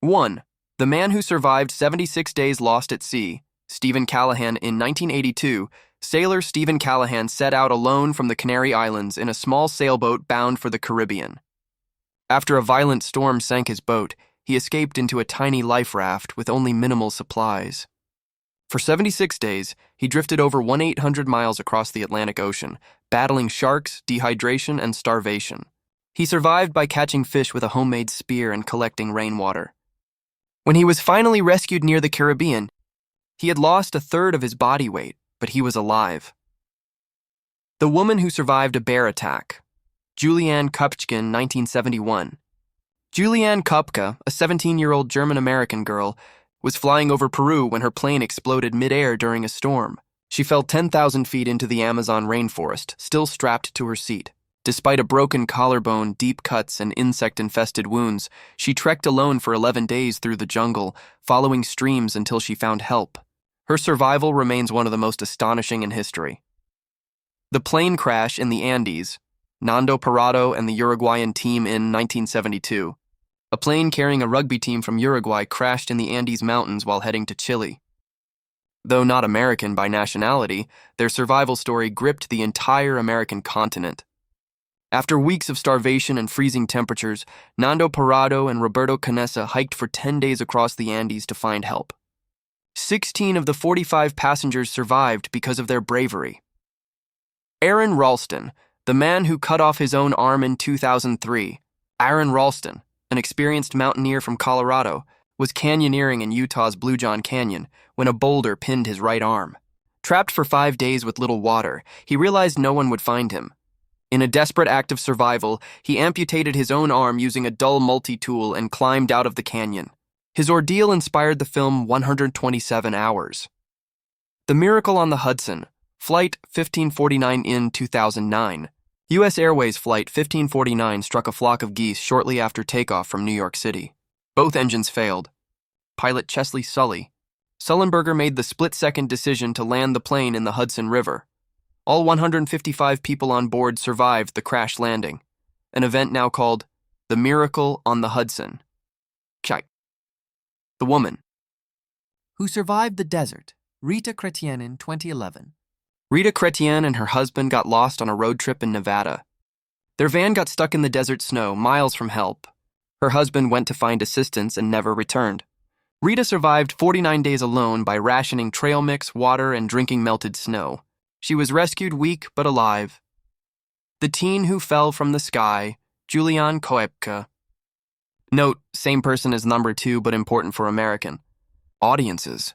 1. The man who survived 76 days lost at sea, Stephen Callahan. In 1982, sailor Stephen Callahan set out alone from the Canary Islands in a small sailboat bound for the Caribbean. After a violent storm sank his boat, he escaped into a tiny life raft with only minimal supplies. For 76 days, he drifted over 1,800 miles across the Atlantic Ocean, battling sharks, dehydration, and starvation. He survived by catching fish with a homemade spear and collecting rainwater. When he was finally rescued near the Caribbean, he had lost a third of his body weight, but he was alive. The woman who survived a bear attack. Julianne Kupchkin, 1971. Julianne Kupka, a 17-year-old German-American girl, was flying over Peru when her plane exploded mid-air during a storm. She fell 10,000 feet into the Amazon rainforest, still strapped to her seat. Despite a broken collarbone, deep cuts, and insect-infested wounds, she trekked alone for 11 days through the jungle, following streams until she found help. Her survival remains one of the most astonishing in history. The plane crash in the Andes. Nando Parrado and the Uruguayan team in 1972. A plane carrying a rugby team from Uruguay crashed in the Andes Mountains while heading to Chile. Though not American by nationality, their survival story gripped the entire American continent. After weeks of starvation and freezing temperatures, Nando Parrado and Roberto Canessa hiked for 10 days across the Andes to find help. 16 of the 45 passengers survived because of their bravery. Aaron Ralston, the man who cut off his own arm in 2003. Aaron Ralston, an experienced mountaineer from Colorado, was canyoneering in Utah's Blue John Canyon when a boulder pinned his right arm. Trapped for 5 days with little water, he realized no one would find him. In a desperate act of survival, he amputated his own arm using a dull multi-tool and climbed out of the canyon. His ordeal inspired the film 127 Hours. The Miracle on the Hudson, Flight 1549 in 2009. U.S. Airways Flight 1549 struck a flock of geese shortly after takeoff from New York City. Both engines failed. Pilot Chesley Sullenberger made the split-second decision to land the plane in the Hudson River. All 155 people on board survived the crash landing, an event now called the Miracle on the Hudson. The woman who survived the desert, Rita Chrétien in 2011. Rita Chrétien and her husband got lost on a road trip in Nevada. Their van got stuck in the desert snow, miles from help. Her husband went to find assistance and never returned. Rita survived 49 days alone by rationing trail mix, water, and drinking melted snow. She was rescued weak but alive. The teen who fell from the sky, Julianne Kupka. Note, same person as number 2 but important for American audiences.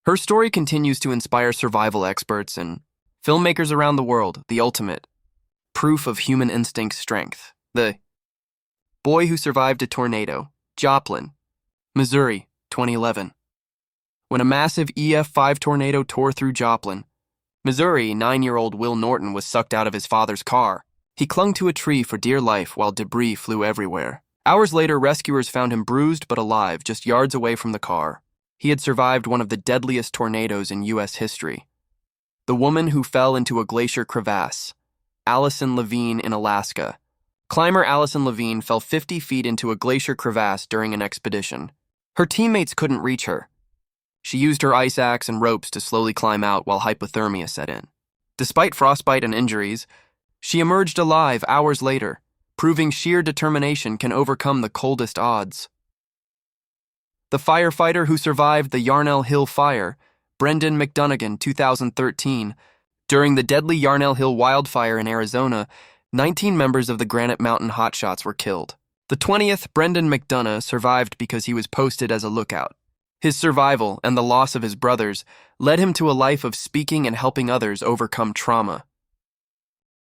Her story continues to inspire survival experts and filmmakers around the world, the ultimate proof of human instinct strength. The boy who survived a tornado, Joplin, Missouri, 2011. When a massive EF5 tornado tore through Joplin, Missouri, 9-year-old Will Norton was sucked out of his father's car. He clung to a tree for dear life while debris flew everywhere. Hours later, rescuers found him bruised but alive, just yards away from the car. He had survived one of the deadliest tornadoes in U.S. history. The woman who fell into a glacier crevasse, Allison Levine in Alaska. Climber Allison Levine fell 50 feet into a glacier crevasse during an expedition. Her teammates couldn't reach her. She used her ice axe and ropes to slowly climb out while hypothermia set in. Despite frostbite and injuries, she emerged alive hours later, proving sheer determination can overcome the coldest odds. The firefighter who survived the Yarnell Hill fire, Brendan McDonegan, 2013. During the deadly Yarnell Hill wildfire in Arizona, 19 members of the Granite Mountain Hotshots were killed. The 20th, Brendan McDonough, survived because he was posted as a lookout. His survival and the loss of his brothers led him to a life of speaking and helping others overcome trauma.